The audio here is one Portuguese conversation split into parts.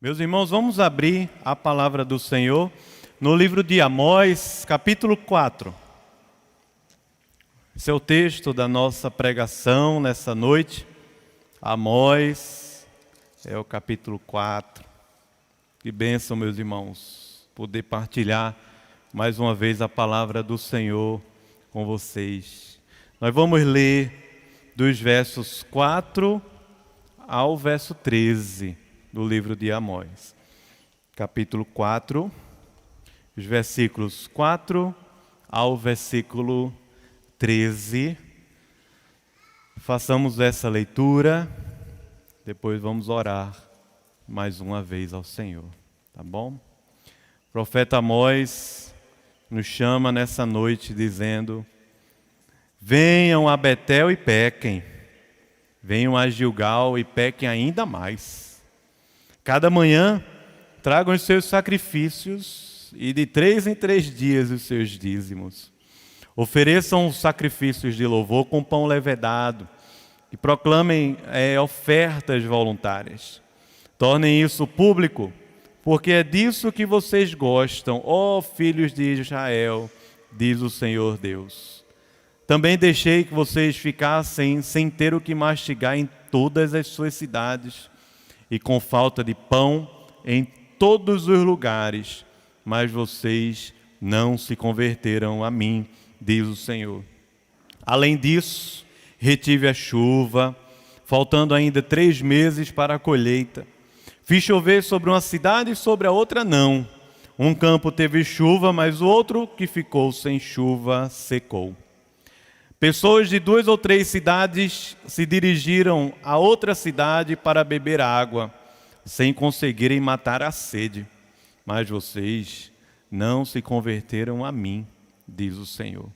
Meus irmãos, vamos abrir a palavra do Senhor no livro de Amós, capítulo 4. Esse é o texto da nossa pregação nessa noite. Amós é o capítulo 4. Que bênção, meus irmãos, poder partilhar mais uma vez a palavra do Senhor com vocês. Nós vamos ler dos versos 4 ao verso 13 do livro de Amós. Capítulo 4, os versículos 4 ao versículo 13. Façamos essa leitura, depois vamos orar mais uma vez ao Senhor, tá bom? O profeta Amós nos chama nessa noite dizendo: venham a Betel e pequem, venham a Gilgal e pequem ainda mais. Cada manhã tragam os seus sacrifícios e de 3 em 3 dias os seus dízimos. Ofereçam sacrifícios de louvor com pão levedado e proclamem ofertas voluntárias. Tornem isso público, porque é disso que vocês gostam, ó filhos de Israel, diz o Senhor Deus. Também deixei que vocês ficassem sem ter o que mastigar em todas as suas cidades e com falta de pão em todos os lugares, mas vocês não se converteram a mim, diz o Senhor. Além disso, retive a chuva, faltando ainda 3 meses para a colheita. Fiz chover sobre uma cidade e sobre a outra não. Um campo teve chuva, mas o outro que ficou sem chuva secou. Pessoas de 2 ou 3 cidades se dirigiram a outra cidade para beber água, sem conseguirem matar a sede. Mas vocês não se converteram a mim, diz o Senhor.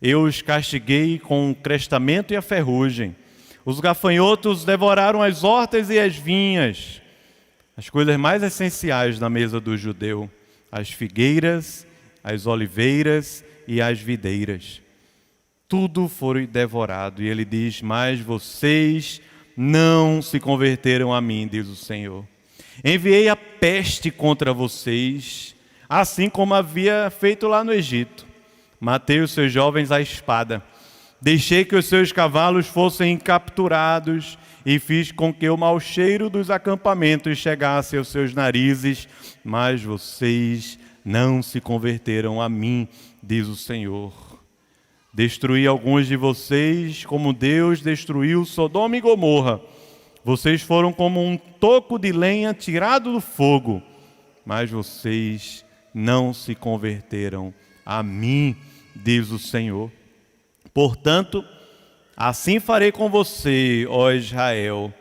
Eu os castiguei com o crestamento e a ferrugem. Os gafanhotos devoraram as hortas e as vinhas, as coisas mais essenciais na mesa do judeu, as figueiras, as oliveiras e as videiras. Tudo foi devorado. E ele diz: mas vocês não se converteram a mim, diz o Senhor. Enviei a peste contra vocês, assim como havia feito lá no Egito. Matei os seus jovens à espada. Deixei que os seus cavalos fossem capturados e fiz com que o mau cheiro dos acampamentos chegasse aos seus narizes, mas vocês não se converteram a mim, diz o Senhor. Destruí alguns de vocês como Deus destruiu Sodoma e Gomorra. Vocês foram como um toco de lenha tirado do fogo, mas vocês não se converteram a mim, diz o Senhor. Portanto, assim farei com você, ó Israel.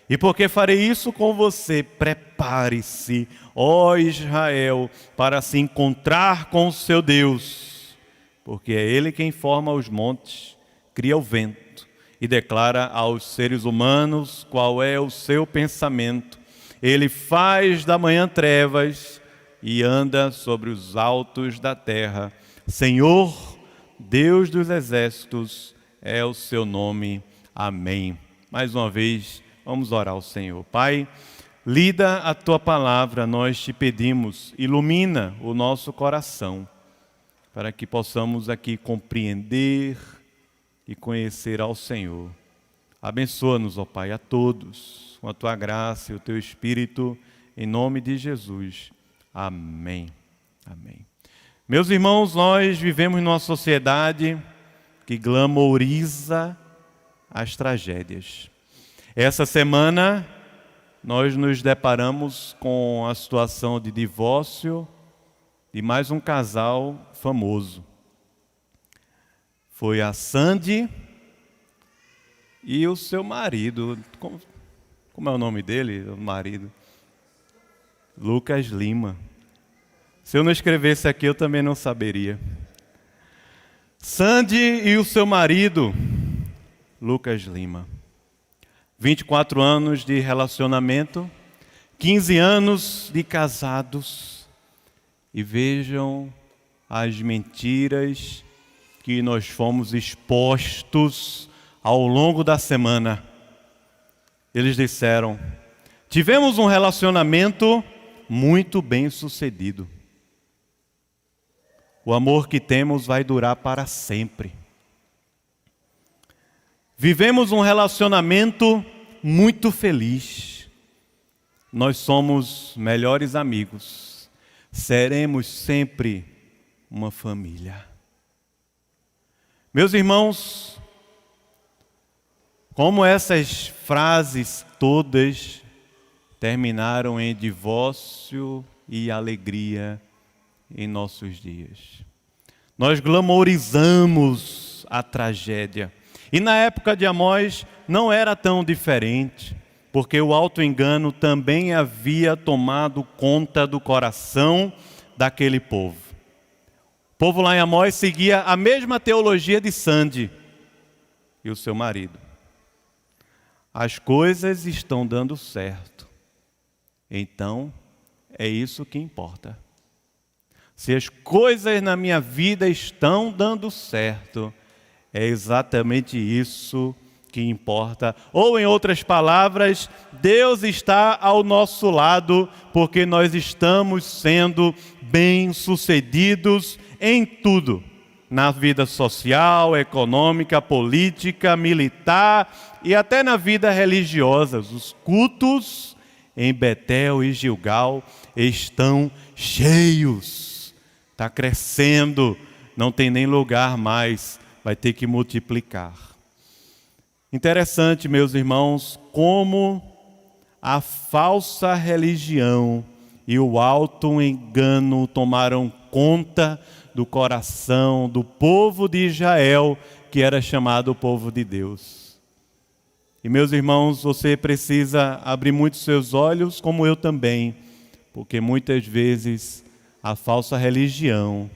E porque farei isso com você, prepare-se, ó Israel, para se encontrar com o seu Deus. Porque é Ele quem forma os montes, cria o vento e declara aos seres humanos qual é o seu pensamento. Ele faz da manhã trevas e anda sobre os altos da terra. Senhor, Deus dos exércitos, é o seu nome. Amém. Mais uma vez, vamos orar ao Senhor. Pai, lida a tua palavra, nós te pedimos, ilumina o nosso coração, para que possamos aqui compreender e conhecer ao Senhor. Abençoa-nos, ó Pai, a todos, com a Tua graça e o Teu Espírito, em nome de Jesus. Amém. Amém. Meus irmãos, nós vivemos numa sociedade que glamouriza as tragédias. Essa semana, nós nos deparamos com a situação de divórcio de mais um casal famoso. Foi a Sandy e o seu marido. Como é o nome dele, o marido? Lucas Lima. Se eu não escrevesse aqui, eu também não saberia. Sandy e o seu marido, Lucas Lima. 24 anos de relacionamento, 15 anos de casados. E vejam as mentiras que nós fomos expostos ao longo da semana. Eles disseram: Tivemos um relacionamento muito bem sucedido. O amor que temos vai durar para sempre. Vivemos um relacionamento muito feliz. Nós somos melhores amigos. Seremos sempre uma família. Meus irmãos, como essas frases todas terminaram em divórcio e alegria em nossos dias. Nós glamorizamos a tragédia. E na época de Amós não era tão diferente, porque o auto-engano também havia tomado conta do coração daquele povo. O povo lá em Amós seguia a mesma teologia de Sande e o seu marido. As coisas estão dando certo. Então, é isso que importa. Se as coisas na minha vida estão dando certo, é exatamente isso que importa. Ou, em outras palavras, Deus está ao nosso lado, porque nós estamos sendo bem-sucedidos em tudo. Na vida social, econômica, política, militar e até na vida religiosa. Os cultos em Betel e Gilgal estão cheios. Está crescendo, não tem nem lugar mais, vai ter que multiplicar. Interessante, meus irmãos, como a falsa religião e o auto-engano tomaram conta do coração do povo de Israel, que era chamado o povo de Deus. E, meus irmãos, você precisa abrir muito seus olhos, como eu também, porque muitas vezes a falsa religião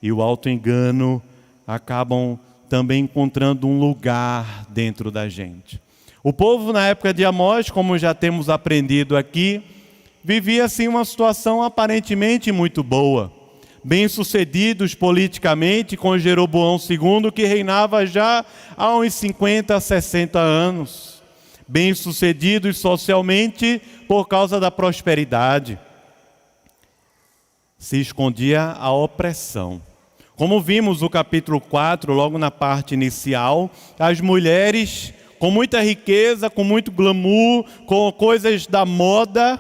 e o auto-engano acabam também encontrando um lugar dentro da gente. O povo na época de Amós, como já temos aprendido aqui, vivia assim uma situação aparentemente muito boa. Bem-sucedidos politicamente com Jeroboão II, que reinava já há uns 50, 60 anos. Bem-sucedidos socialmente por causa da prosperidade. Se escondia a opressão. Como vimos no capítulo 4, logo na parte inicial, as mulheres com muita riqueza, com muito glamour, com coisas da moda,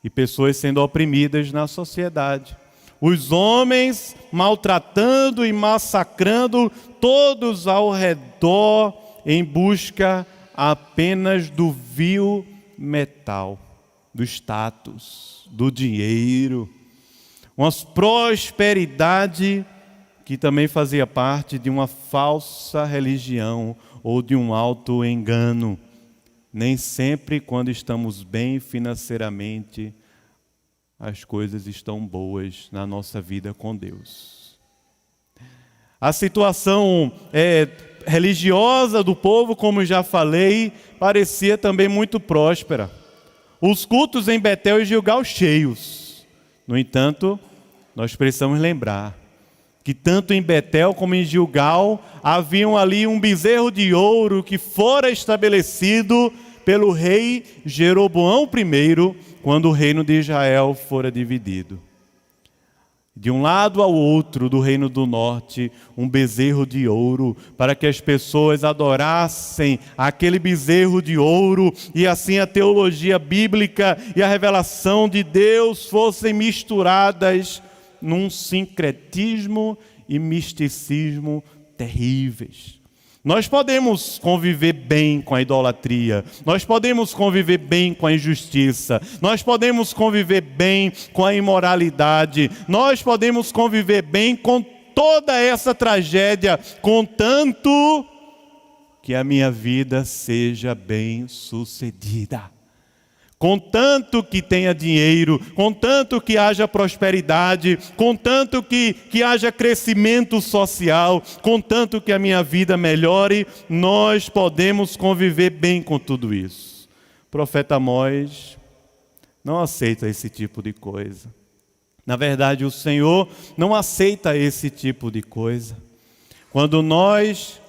e pessoas sendo oprimidas na sociedade. Os homens maltratando e massacrando todos ao redor em busca apenas do vil metal, do status, do dinheiro. Uma prosperidade que também fazia parte de uma falsa religião ou de um auto-engano. Nem sempre, quando estamos bem financeiramente, as coisas estão boas na nossa vida com Deus. A situação religiosa do povo, como já falei, parecia também muito próspera. Os cultos em Betel e Gilgal cheios. No entanto, nós precisamos lembrar que tanto em Betel como em Gilgal haviam ali um bezerro de ouro que fora estabelecido pelo rei Jeroboão I, quando o reino de Israel fora dividido. De um lado ao outro do reino do norte, um bezerro de ouro, para que as pessoas adorassem aquele bezerro de ouro, e assim a teologia bíblica e a revelação de Deus fossem misturadas num sincretismo e misticismo terríveis. Nós podemos conviver bem com a idolatria, nós podemos conviver bem com a injustiça, nós podemos conviver bem com a imoralidade, nós podemos conviver bem com toda essa tragédia, contanto que a minha vida seja bem-sucedida. Contanto que tenha dinheiro, contanto que haja prosperidade, contanto que haja crescimento social, contanto que a minha vida melhore, nós podemos conviver bem com tudo isso. O profeta Amós não aceita esse tipo de coisa. Na verdade, o Senhor não aceita esse tipo de coisa. Quando nós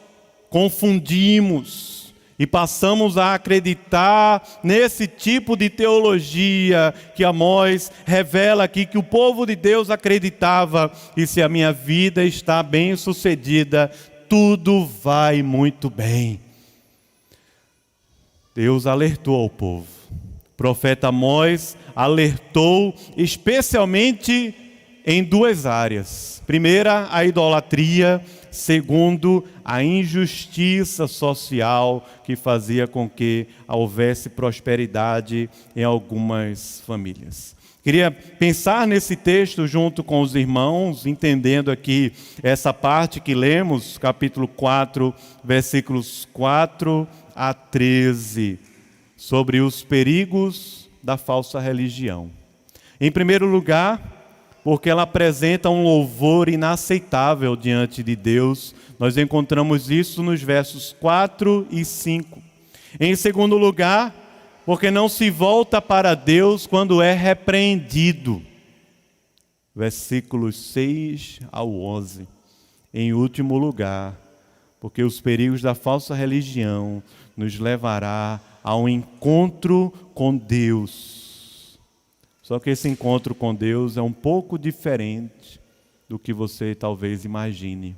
confundimos E passamos a acreditar nesse tipo de teologia que Amós revela aqui, que o povo de Deus acreditava. E se a minha vida está bem sucedida, tudo vai muito bem. Deus alertou ao povo. O profeta Amós alertou especialmente em duas áreas. Primeira, a idolatria. Segundo, a injustiça social que fazia com que houvesse prosperidade em algumas famílias. Queria pensar nesse texto junto com os irmãos, entendendo aqui essa parte que lemos, capítulo 4, versículos 4 a 13, sobre os perigos da falsa religião. Em primeiro lugar, porque ela apresenta um louvor inaceitável diante de Deus. Nós encontramos isso nos versos 4 e 5. Em segundo lugar, porque não se volta para Deus quando é repreendido. Versículos 6 ao 11. Em último lugar, porque os perigos da falsa religião nos levará a um encontro com Deus. Só que esse encontro com Deus é um pouco diferente do que você talvez imagine.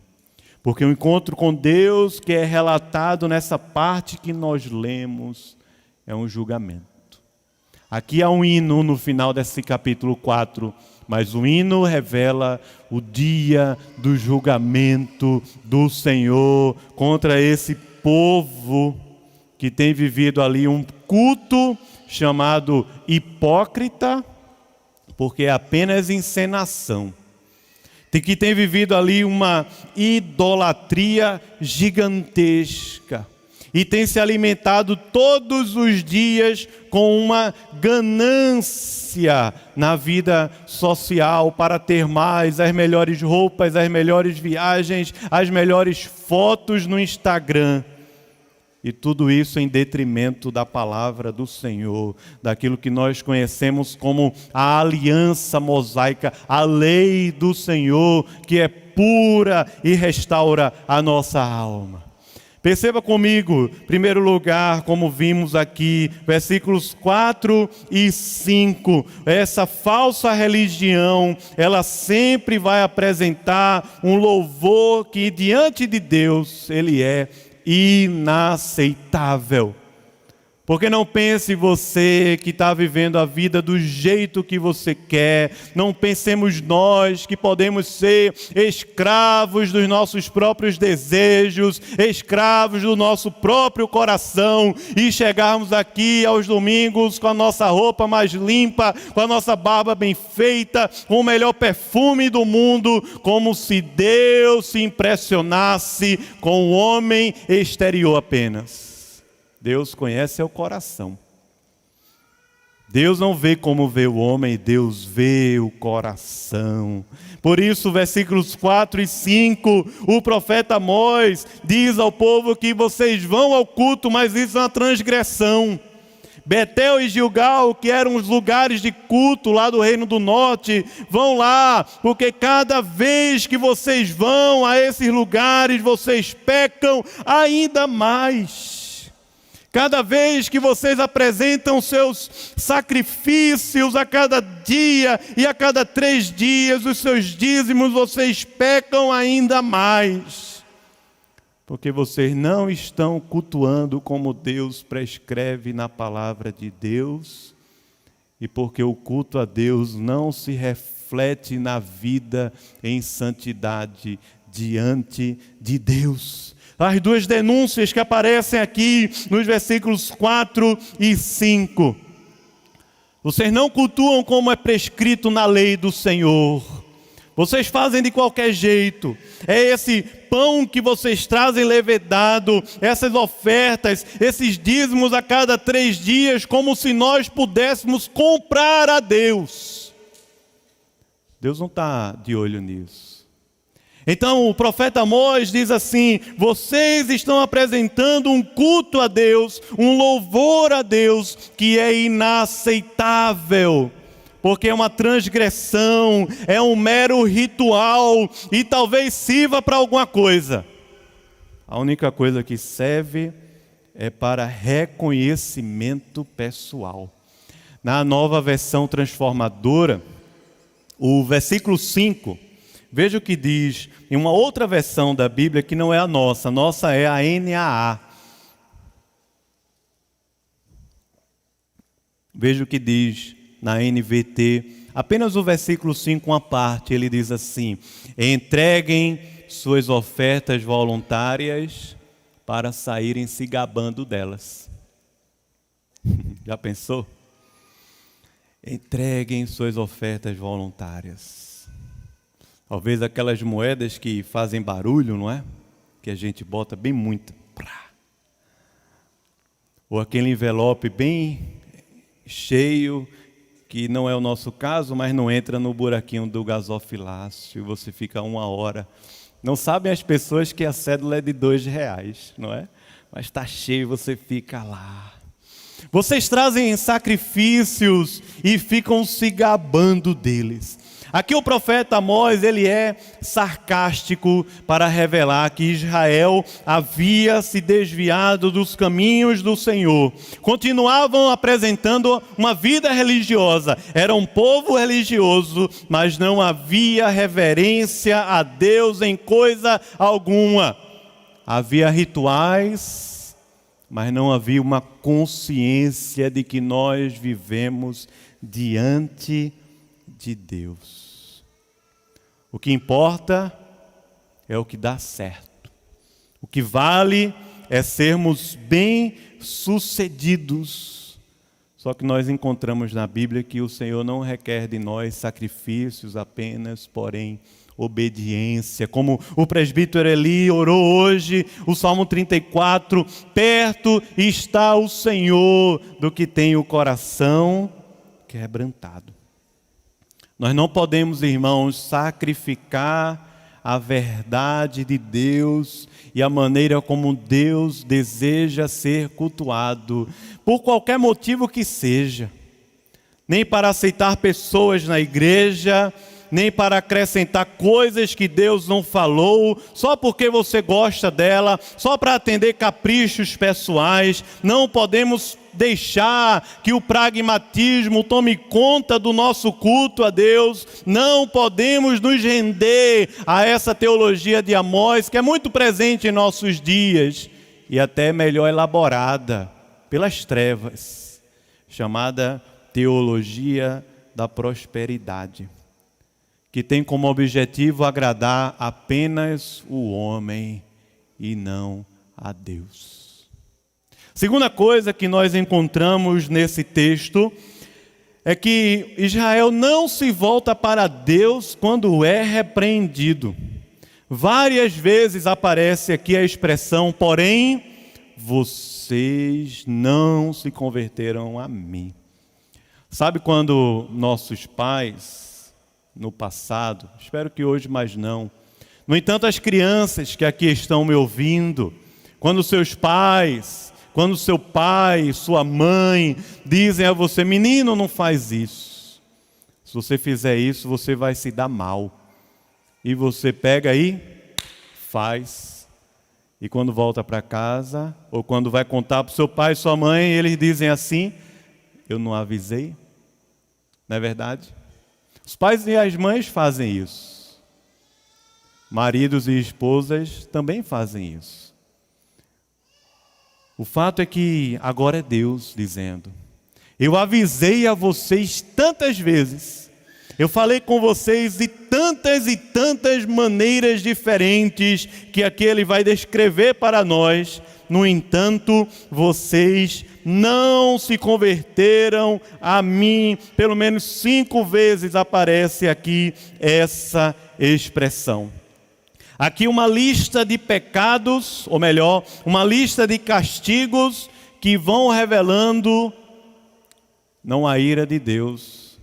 Porque o encontro com Deus que é relatado nessa parte que nós lemos é um julgamento. Aqui há um hino no final desse capítulo 4, mas o hino revela o dia do julgamento do Senhor contra esse povo que tem vivido ali um culto chamado hipócrita, porque é apenas encenação. Que tem vivido ali uma idolatria gigantesca. E tem se alimentado todos os dias com uma ganância na vida social para ter mais, as melhores roupas, as melhores viagens, as melhores fotos no Instagram. E tudo isso em detrimento da palavra do Senhor, daquilo que nós conhecemos como a aliança mosaica, a lei do Senhor, que é pura e restaura a nossa alma. Perceba comigo, em primeiro lugar, como vimos aqui, versículos 4 e 5, essa falsa religião, ela sempre vai apresentar um louvor que diante de Deus, ele é inaceitável. Porque não pense você que está vivendo a vida do jeito que você quer. Não pensemos nós que podemos ser escravos dos nossos próprios desejos, escravos do nosso próprio coração e chegarmos aqui aos domingos com a nossa roupa mais limpa, com a nossa barba bem feita, com o melhor perfume do mundo, como se Deus se impressionasse com o homem exterior apenas. Deus conhece o coração. Deus não vê como vê o homem, Deus vê o coração. Por isso, versículos 4 e 5, o profeta Amós diz ao povo que vocês vão ao culto, mas isso é uma transgressão. Betel e Gilgal, que eram os lugares de culto lá do Reino do Norte, vão lá, porque cada vez que vocês vão a esses lugares, vocês pecam ainda mais. Cada vez que vocês apresentam seus sacrifícios a cada dia e a cada 3 dias, os seus dízimos, vocês pecam ainda mais. Porque vocês não estão cultuando como Deus prescreve na palavra de Deus. E porque o culto a Deus não se reflete na vida em santidade diante de Deus. As duas denúncias que aparecem aqui nos versículos 4 e 5. Vocês não cultuam como é prescrito na lei do Senhor. Vocês fazem de qualquer jeito. É esse pão que vocês trazem levedado, essas ofertas, esses dízimos a cada 3 dias, como se nós pudéssemos comprar a Deus. Deus não está de olho nisso. Então o profeta Amós diz assim: vocês estão apresentando um culto a Deus, um louvor a Deus que é inaceitável, porque é uma transgressão, é um mero ritual e talvez sirva para alguma coisa. A única coisa que serve é para reconhecimento pessoal. Na Nova Versão Transformadora, o versículo 5, veja o que diz em uma outra versão da Bíblia que não é a nossa é a NAA. Veja o que diz na NVT, apenas o versículo 5, uma parte, ele diz assim: entreguem suas ofertas voluntárias para saírem se gabando delas. Já pensou? Entreguem suas ofertas voluntárias. Talvez aquelas moedas que fazem barulho, não é? Que a gente bota bem muito. Ou aquele envelope bem cheio, que não é o nosso caso, mas não entra no buraquinho do gasofilácio, e você fica 1 hora. Não sabem as pessoas que a cédula é de R$2, não é? Mas está cheio, você fica lá. Vocês trazem sacrifícios e ficam se gabando deles. Aqui o profeta Amós, ele é sarcástico para revelar que Israel havia se desviado dos caminhos do Senhor. Continuavam apresentando uma vida religiosa. Era um povo religioso, mas não havia reverência a Deus em coisa alguma. Havia rituais, mas não havia uma consciência de que nós vivemos diante de Deus. O que importa é o que dá certo. O que vale é sermos bem-sucedidos. Só que nós encontramos na Bíblia que o Senhor não requer de nós sacrifícios apenas, porém obediência. Como o presbítero Eli orou hoje, o Salmo 34, perto está o Senhor do que tem o coração quebrantado. Nós não podemos, irmãos, sacrificar a verdade de Deus e a maneira como Deus deseja ser cultuado, por qualquer motivo que seja. Nem para aceitar pessoas na igreja, nem para acrescentar coisas que Deus não falou, só porque você gosta dela, só para atender caprichos pessoais. Não podemos deixar que o pragmatismo tome conta do nosso culto a Deus. Não podemos nos render a essa teologia de Amós, que é muito presente em nossos dias, e até melhor elaborada pelas trevas, chamada teologia da prosperidade, que tem como objetivo agradar apenas o homem e não a Deus. Segunda coisa que nós encontramos nesse texto é que Israel não se volta para Deus quando é repreendido. Várias vezes aparece aqui a expressão, porém, vocês não se converteram a mim. Sabe quando nossos pais, no passado, espero que hoje mais não, no entanto as crianças que aqui estão me ouvindo, quando seus pais, quando seu pai, sua mãe dizem a você, menino, não faz isso. Se você fizer isso, você vai se dar mal. E você pega aí, faz. E quando volta para casa, ou quando vai contar para o seu pai e sua mãe, eles dizem assim, eu não avisei. Não é verdade? Os pais e as mães fazem isso. Maridos e esposas também fazem isso. O fato é que agora é Deus dizendo, eu avisei a vocês tantas vezes, eu falei com vocês de tantas e tantas maneiras diferentes, que aqui ele vai descrever para nós, no entanto, vocês não se converteram a mim. Pelo menos 5 vezes aparece aqui essa expressão. Aqui uma lista de pecados, ou melhor, uma lista de castigos que vão revelando não a ira de Deus,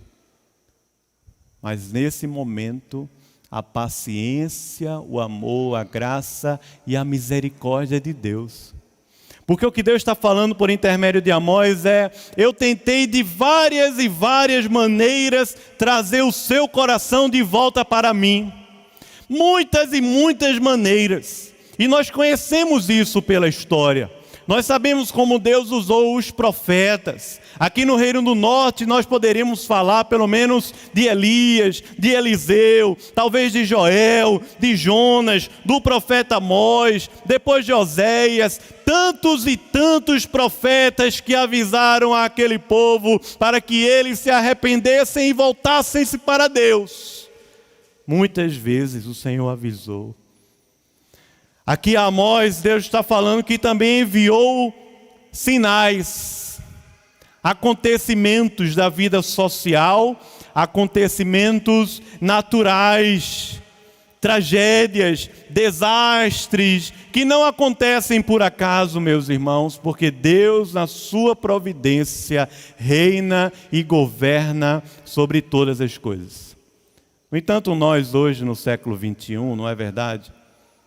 mas nesse momento a paciência, o amor, a graça e a misericórdia de Deus. Porque o que Deus está falando por intermédio de Amós é, eu tentei de várias e várias maneiras trazer o seu coração de volta para mim. Muitas e muitas maneiras. E nós conhecemos isso pela história. Nós sabemos como Deus usou os profetas. Aqui no Reino do Norte nós poderíamos falar pelo menos de Elias, de Eliseu, talvez de Joel, de Jonas, do profeta Amós, depois de Oséias. Tantos e tantos profetas que avisaram àquele povo para que eles se arrependessem e voltassem-se para Deus. Muitas vezes o Senhor avisou. Aqui a Amós, Deus está falando que também enviou sinais, acontecimentos da vida social, acontecimentos naturais, tragédias, desastres, que não acontecem por acaso, meus irmãos, porque Deus, na sua providência, reina e governa sobre todas as coisas. No entanto, nós hoje, no século 21, não é verdade?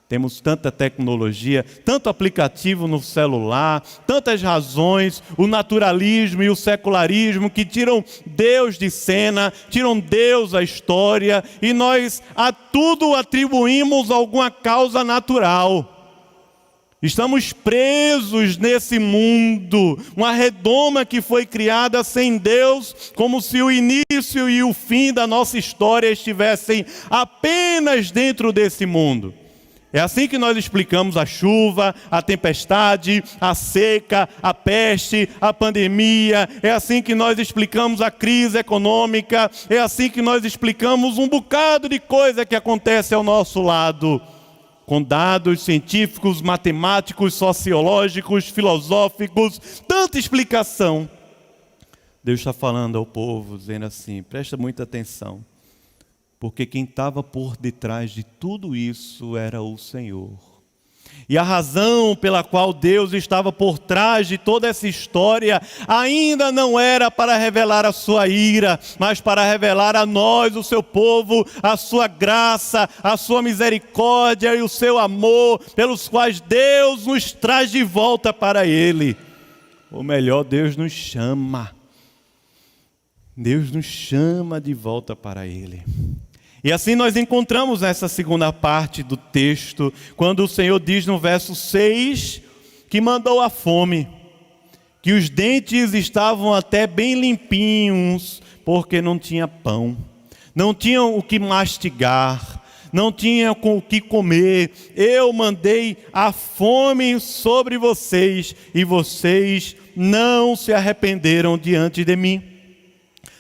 Temos tanta tecnologia, tanto aplicativo no celular, tantas razões, o naturalismo e o secularismo que tiram Deus de cena, tiram Deus da história, e nós a tudo atribuímos alguma causa natural. Estamos presos nesse mundo, uma redoma que foi criada sem Deus, como se o início e o fim da nossa história estivessem apenas dentro desse mundo. É assim que nós explicamos a chuva, a tempestade, a seca, a peste, a pandemia. É assim que nós explicamos a crise econômica. É assim que nós explicamos um bocado de coisa que acontece ao nosso lado. Com dados científicos, matemáticos, sociológicos, filosóficos, tanta explicação. Deus está falando ao povo, dizendo assim, presta muita atenção. Porque quem estava por detrás de tudo isso era o Senhor. E a razão pela qual Deus estava por trás de toda essa história ainda não era para revelar a sua ira, mas para revelar a nós, o seu povo, a sua graça, a sua misericórdia e o seu amor, pelos quais Deus nos traz de volta para Ele. Ou melhor, Deus nos chama. Deus nos chama de volta para Ele. E assim nós encontramos nessa segunda parte do texto, quando o Senhor diz no verso 6, que mandou a fome, que os dentes estavam até bem limpinhos, porque não tinha pão, não tinham o que mastigar, não tinham o que comer. Eu mandei a fome sobre vocês, e vocês não se arrependeram diante de mim.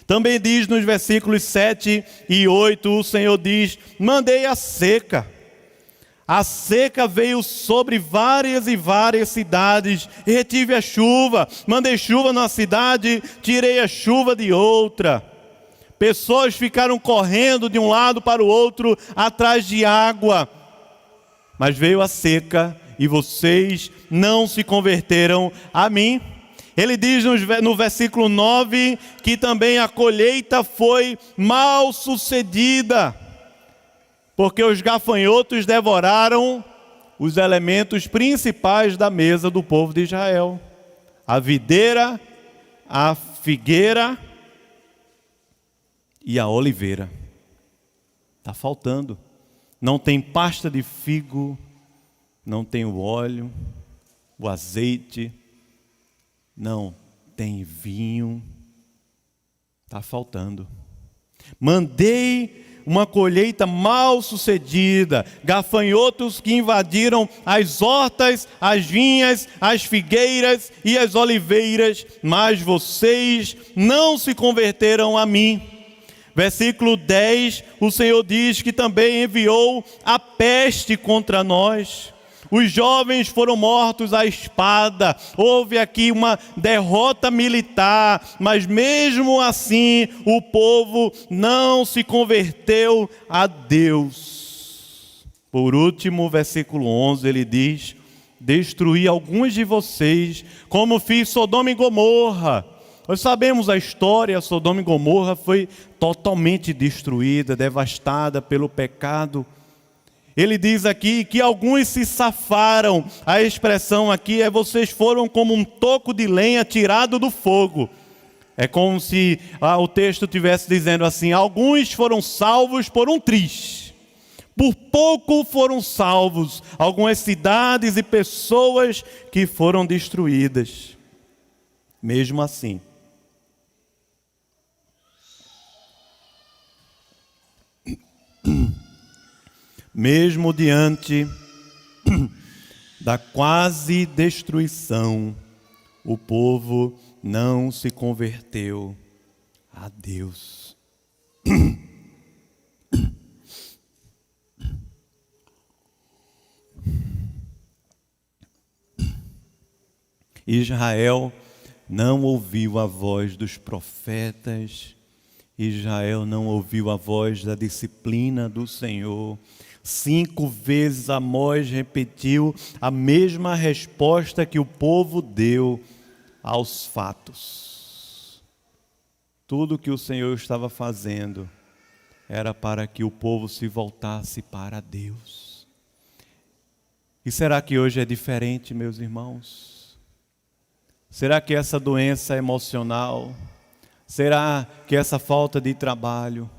Também diz nos versículos 7 e 8, o Senhor diz, mandei a seca. A seca veio sobre várias e várias cidades, e retive a chuva. Mandei chuva numa cidade, tirei a chuva de outra. Pessoas ficaram correndo de um lado para o outro, atrás de água. Mas veio a seca, e vocês não se converteram a mim. Ele diz no versículo 9 que também a colheita foi mal sucedida, porque os gafanhotos devoraram os elementos principais da mesa do povo de Israel. A videira, a figueira e a oliveira. Está faltando. Não tem pasta de figo, não tem o óleo, o azeite, não tem vinho, está faltando. Mandei uma colheita mal sucedida, gafanhotos que invadiram as hortas, as vinhas, as figueiras e as oliveiras, mas vocês não se converteram a mim. Versículo 10, o Senhor diz que também enviou a peste contra nós. Os jovens foram mortos à espada. Houve aqui uma derrota militar, mas mesmo assim o povo não se converteu a Deus. Por último, versículo 11, ele diz, destruí alguns de vocês, como fiz Sodoma e Gomorra. Nós sabemos a história, Sodoma e Gomorra foi totalmente destruída, devastada pelo pecado. Ele diz aqui que alguns se safaram. A expressão aqui é vocês foram como um toco de lenha tirado do fogo. É como se o texto estivesse dizendo assim, alguns foram salvos por um triz. Por pouco foram salvos algumas cidades e pessoas que foram destruídas. Mesmo assim, mesmo diante da quase destruição, o povo não se converteu a Deus. Israel não ouviu a voz dos profetas, Israel não ouviu a voz da disciplina do Senhor. 5 vezes Amós repetiu a mesma resposta que o povo deu aos fatos. Tudo que o Senhor estava fazendo era para que o povo se voltasse para Deus. E será que hoje é diferente, meus irmãos? Será que essa doença emocional, será que essa falta de trabalho,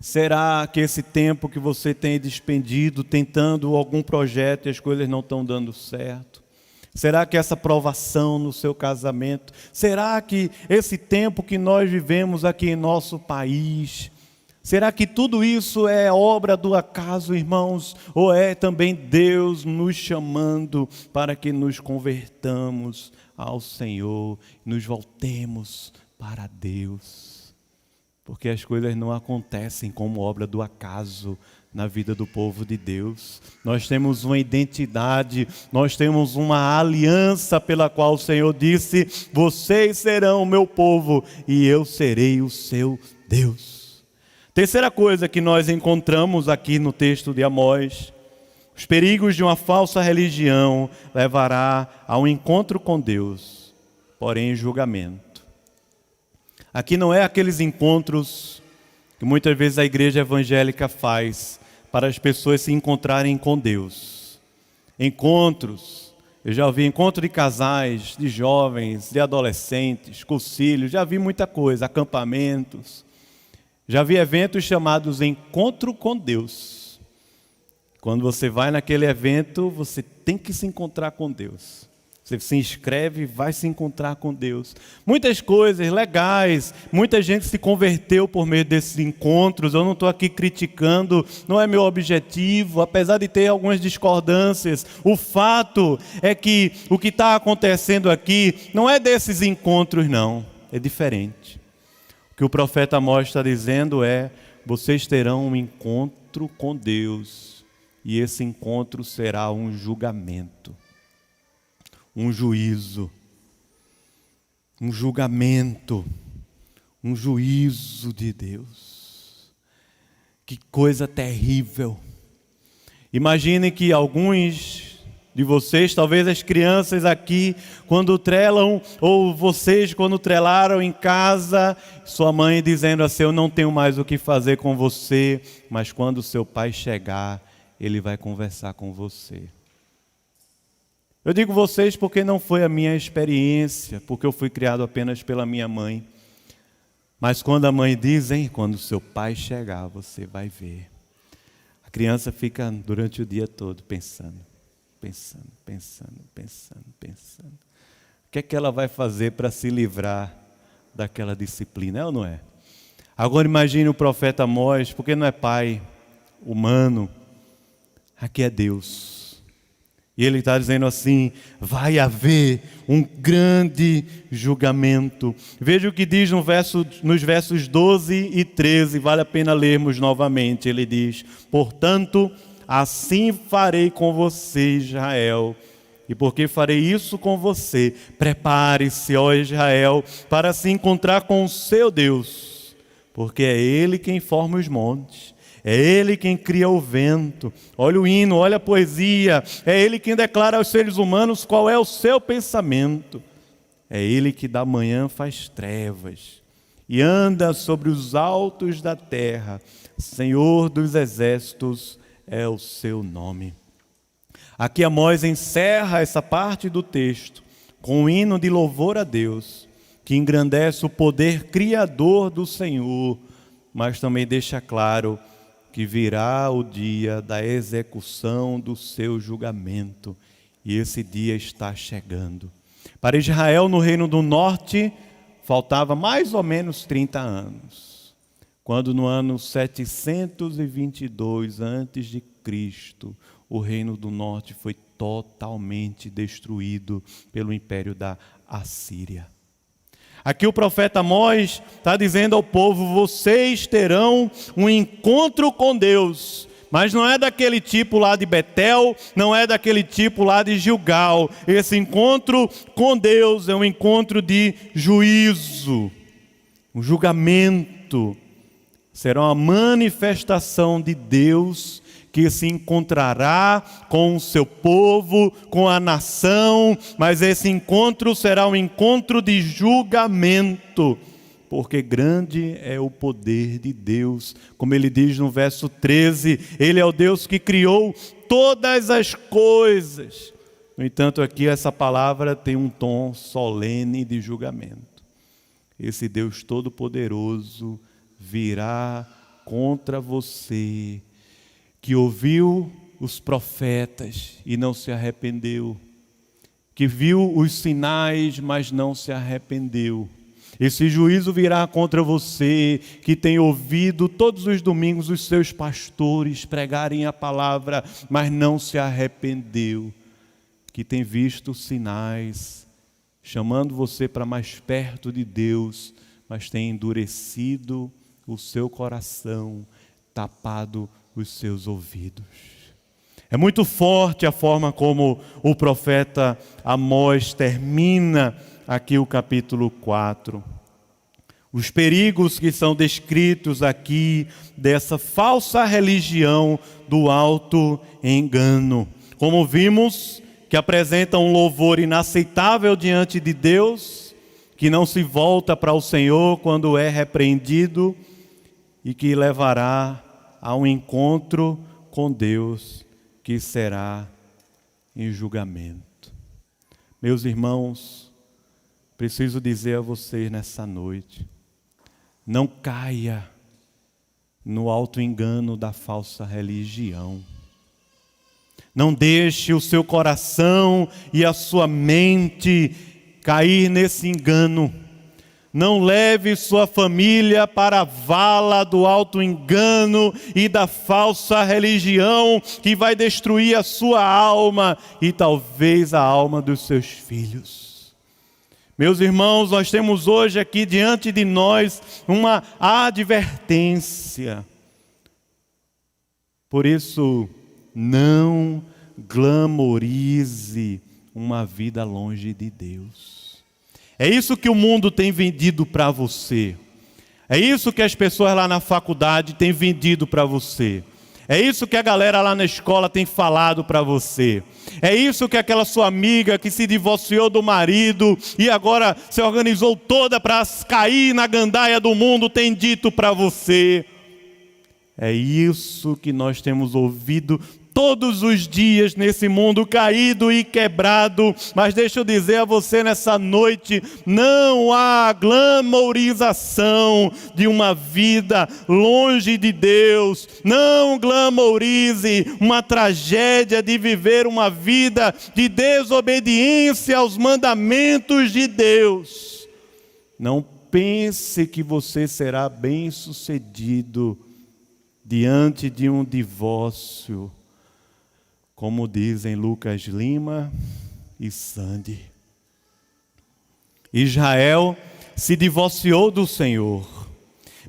será que esse tempo que você tem despendido tentando algum projeto e as coisas não estão dando certo? Será que essa provação no seu casamento, será que esse tempo que nós vivemos aqui em nosso país, será que tudo isso é obra do acaso, irmãos? Ou é também Deus nos chamando para que nos convertamos ao Senhor, nos voltemos para Deus? Porque as coisas não acontecem como obra do acaso na vida do povo de Deus. Nós temos uma identidade, nós temos uma aliança pela qual o Senhor disse: vocês serão o meu povo e eu serei o seu Deus. Terceira coisa que nós encontramos aqui no texto de Amós: os perigos de uma falsa religião levará a um encontro com Deus, porém julgamento. Aqui não é aqueles encontros que muitas vezes a igreja evangélica faz para as pessoas se encontrarem com Deus. Encontros, eu já vi encontro de casais, de jovens, de adolescentes, concílios, já vi muita coisa, acampamentos. Já vi eventos chamados Encontro com Deus. Quando você vai naquele evento, você tem que se encontrar com Deus. Você se inscreve e vai se encontrar com Deus. Muitas coisas legais, muita gente se converteu por meio desses encontros. Eu não estou aqui criticando, não é meu objetivo, apesar de ter algumas discordâncias. O fato é que o que está acontecendo aqui não é desses encontros, não. É diferente. O que o profeta Amós está dizendo é: vocês terão um encontro com Deus, e esse encontro será um julgamento. Um juízo, um julgamento, um juízo de Deus. Que coisa terrível. Imagine que alguns de vocês, talvez as crianças aqui, quando trelam, ou vocês quando trelaram em casa, sua mãe dizendo assim: eu não tenho mais o que fazer com você, mas quando seu pai chegar, ele vai conversar com você. Eu digo vocês porque não foi a minha experiência, porque eu fui criado apenas pela minha mãe. Mas quando a mãe diz, quando seu pai chegar, você vai ver. A criança fica durante o dia todo pensando. O que é que ela vai fazer para se livrar daquela disciplina, é ou não é? Agora imagine o profeta Amós, porque não é pai humano, aqui é Deus. E ele está dizendo assim: vai haver um grande julgamento. Veja o que diz nos versos 12 e 13, vale a pena lermos novamente. Ele diz: portanto, assim farei com você, Israel. E porque farei isso com você, prepare-se, ó Israel, para se encontrar com o seu Deus. Porque é Ele quem forma os montes. É Ele quem cria o vento. Olha o hino, olha a poesia. É Ele quem declara aos seres humanos qual é o seu pensamento. É Ele que da manhã faz trevas e anda sobre os altos da terra. Senhor dos exércitos é o seu nome. Aqui Amós encerra essa parte do texto com um hino de louvor a Deus, que engrandece o poder criador do Senhor, mas também deixa claro que virá o dia da execução do seu julgamento, e esse dia está chegando. Para Israel, no Reino do Norte, faltava mais ou menos 30 anos, quando no ano 722 a.C., o Reino do Norte foi totalmente destruído pelo Império da Assíria. Aqui o profeta Amós está dizendo ao povo: vocês terão um encontro com Deus, mas não é daquele tipo lá de Betel, não é daquele tipo lá de Gilgal. Esse encontro com Deus é um encontro de juízo, um julgamento. Será uma manifestação de Deus que se encontrará com o seu povo, com a nação, mas esse encontro será um encontro de julgamento, porque grande é o poder de Deus. Como ele diz no verso 13, ele é o Deus que criou todas as coisas. No entanto, aqui essa palavra tem um tom solene de julgamento. Esse Deus todo-poderoso virá contra você, que ouviu os profetas e não se arrependeu, que viu os sinais, mas não se arrependeu. Esse juízo virá contra você, que tem ouvido todos os domingos os seus pastores pregarem a palavra, mas não se arrependeu, que tem visto sinais, chamando você para mais perto de Deus, mas tem endurecido o seu coração, tapado os seus ouvidos. É muito forte a forma como o profeta Amós termina aqui o capítulo 4. Os perigos que são descritos aqui dessa falsa religião do auto-engano. Como vimos, que apresenta um louvor inaceitável diante de Deus, que não se volta para o Senhor quando é repreendido e que levará a um encontro com Deus que será em julgamento. Meus irmãos, preciso dizer a vocês nessa noite, não caia no auto-engano da falsa religião. Não deixe o seu coração e a sua mente cair nesse engano. Não leve sua família para a vala do auto-engano e da falsa religião que vai destruir a sua alma e talvez a alma dos seus filhos. Meus irmãos, nós temos hoje aqui diante de nós uma advertência. Por isso, não glamorize uma vida longe de Deus. É isso que o mundo tem vendido para você. É isso que as pessoas lá na faculdade têm vendido para você. É isso que a galera lá na escola tem falado para você. É isso que aquela sua amiga que se divorciou do marido e agora se organizou toda para cair na gandaia do mundo tem dito para você. É isso que nós temos ouvido todos os dias nesse mundo caído e quebrado. Mas deixa eu dizer a você nessa noite, não há glamorização de uma vida longe de Deus. Não glamorize uma tragédia de viver uma vida de desobediência aos mandamentos de Deus. Não pense que você será bem-sucedido diante de um divórcio, como dizem Lucas Lima e Sandy. Israel se divorciou do Senhor,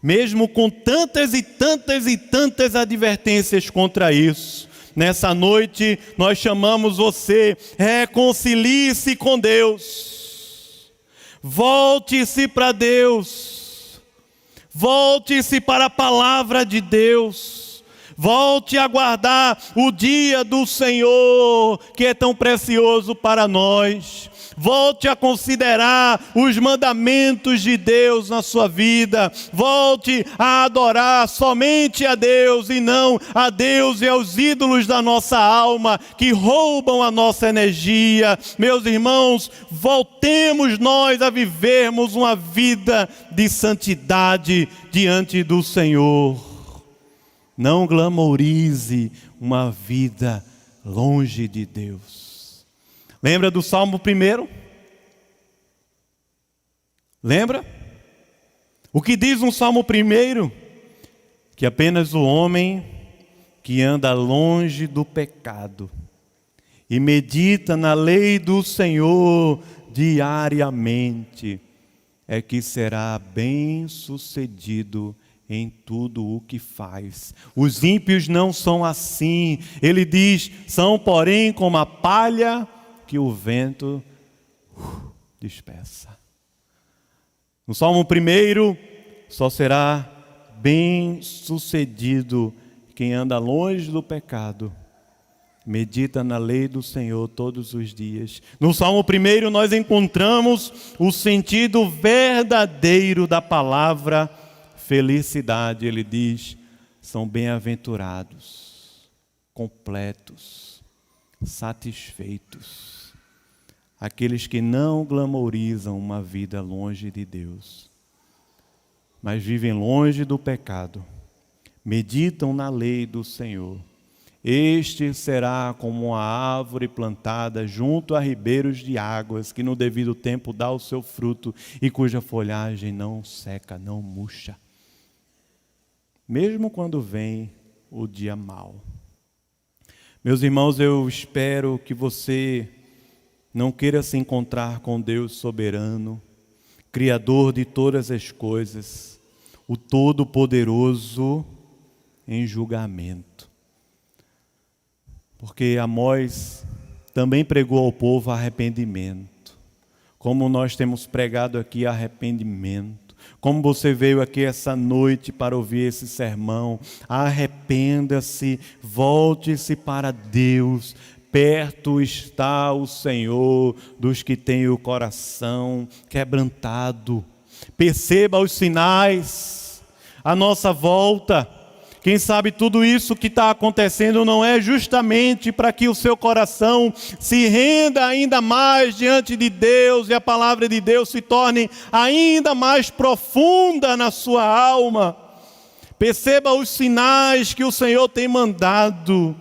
mesmo com tantas e tantas e tantas advertências contra isso. Nessa noite nós chamamos você, reconcilie-se com Deus, volte-se para Deus, volte-se para a palavra de Deus. Volte a guardar o dia do Senhor, que é tão precioso para nós. Volte a considerar os mandamentos de Deus na sua vida. Volte a adorar somente a Deus e não a Deus e aos ídolos da nossa alma, que roubam a nossa energia. Meus irmãos, voltemos nós a vivermos uma vida de santidade diante do Senhor. Não glamourize uma vida longe de Deus. Lembra do Salmo 1? Lembra? O que diz um Salmo 1? Que apenas o homem que anda longe do pecado e medita na lei do Senhor diariamente é que será bem-sucedido em tudo o que faz. Os ímpios não são assim. Ele diz, são porém como a palha que o vento dispersa. No Salmo 1, só será bem-sucedido quem anda longe do pecado, medita na lei do Senhor todos os dias. No Salmo 1 nós encontramos o sentido verdadeiro da palavra felicidade. Ele diz, são bem-aventurados, completos, satisfeitos, aqueles que não glamourizam uma vida longe de Deus, mas vivem longe do pecado, meditam na lei do Senhor. Este será como uma árvore plantada junto a ribeiros de águas, que no devido tempo dá o seu fruto e cuja folhagem não seca, não murcha, mesmo quando vem o dia mau. Meus irmãos, eu espero que você não queira se encontrar com Deus soberano, Criador de todas as coisas, o Todo-Poderoso em julgamento. Porque Amós também pregou ao povo arrependimento, como nós temos pregado aqui arrependimento, como você veio aqui essa noite para ouvir esse sermão. Arrependa-se, volte-se para Deus. Perto está o Senhor dos que têm o coração quebrantado. Perceba os sinais à nossa volta. Quem sabe tudo isso que está acontecendo não é justamente para que o seu coração se renda ainda mais diante de Deus e a palavra de Deus se torne ainda mais profunda na sua alma. Perceba os sinais que o Senhor tem mandado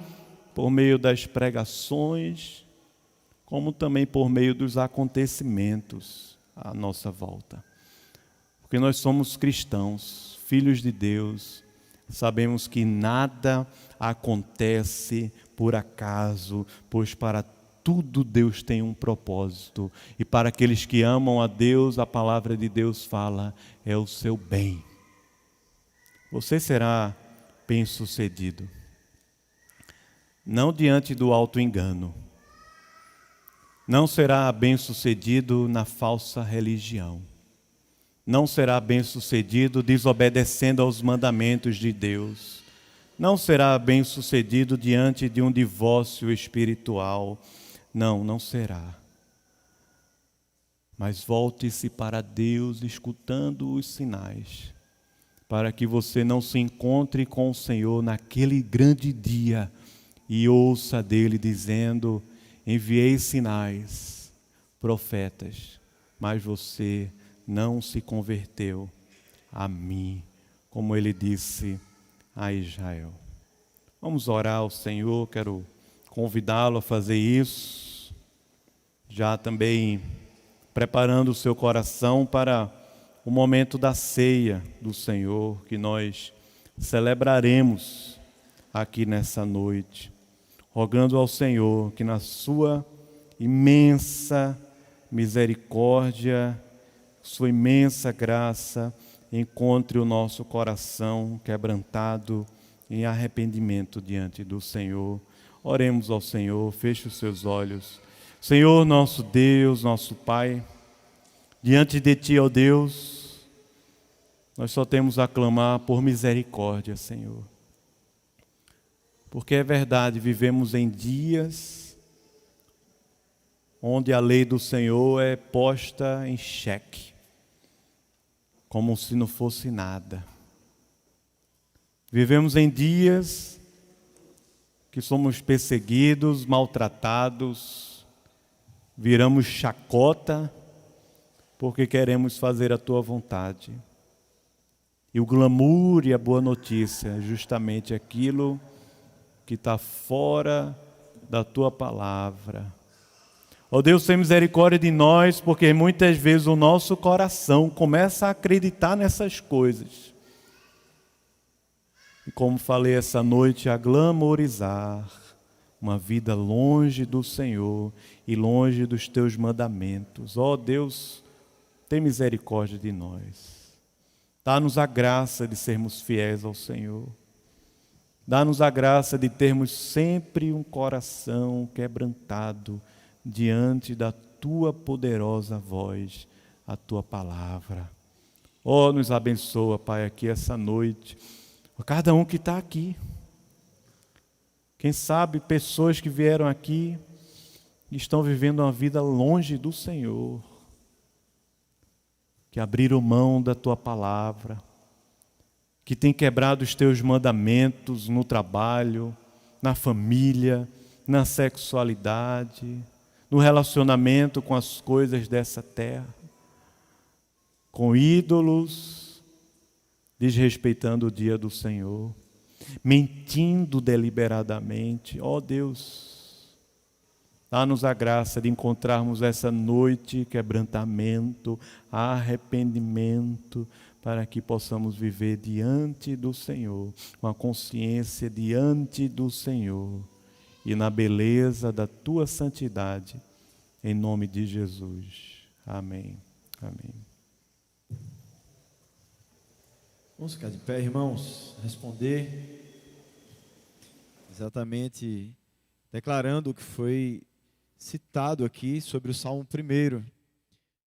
por meio das pregações, como também por meio dos acontecimentos à nossa volta. Porque nós somos cristãos, filhos de Deus. Sabemos que nada acontece por acaso, pois para tudo Deus tem um propósito. E para aqueles que amam a Deus, a palavra de Deus fala, é o seu bem. Você será bem-sucedido. Não diante do auto-engano. Não será bem-sucedido na falsa religião. Não será bem-sucedido desobedecendo aos mandamentos de Deus. Não será bem-sucedido diante de um divórcio espiritual. Não, não será. Mas volte-se para Deus escutando os sinais, para que você não se encontre com o Senhor naquele grande dia e ouça dele dizendo, enviei sinais, profetas, mas você não se converteu a mim, como ele disse a Israel. Vamos orar ao Senhor, quero convidá-lo a fazer isso, já também preparando o seu coração para o momento da ceia do Senhor, que nós celebraremos aqui nessa noite, rogando ao Senhor que na sua imensa misericórdia, sua imensa graça, encontre o nosso coração quebrantado em arrependimento diante do Senhor. Oremos ao Senhor, feche os seus olhos. Senhor, nosso Deus, nosso Pai, diante de Ti, ó Deus, nós só temos a clamar por misericórdia, Senhor. Porque é verdade, vivemos em dias onde a lei do Senhor é posta em xeque, como se não fosse nada. Vivemos em dias que somos perseguidos, maltratados, viramos chacota, porque queremos fazer a Tua vontade. E o glamour e a boa notícia é justamente aquilo que está fora da tua palavra. Ó Deus, tem misericórdia de nós, porque muitas vezes o nosso coração começa a acreditar nessas coisas. E como falei essa noite, a glamorizar uma vida longe do Senhor e longe dos teus mandamentos. Ó Deus, tem misericórdia de nós. Dá-nos a graça de sermos fiéis ao Senhor. Dá-nos a graça de termos sempre um coração quebrantado diante da tua poderosa voz, a tua palavra. Ó, nos abençoa, Pai, aqui essa noite. A cada um que está aqui. Quem sabe pessoas que vieram aqui e estão vivendo uma vida longe do Senhor, que abriram mão da tua palavra, que têm quebrado os teus mandamentos no trabalho, na família, na sexualidade, no relacionamento com as coisas dessa terra, com ídolos, desrespeitando o dia do Senhor, mentindo deliberadamente. Ó Deus, dá-nos a graça de encontrarmos essa noite quebrantamento, arrependimento, para que possamos viver diante do Senhor, com a consciência diante do Senhor e na beleza da tua santidade, em nome de Jesus. Amém. Amém. Vamos ficar de pé, irmãos, responder exatamente declarando o que foi citado aqui sobre o Salmo 1.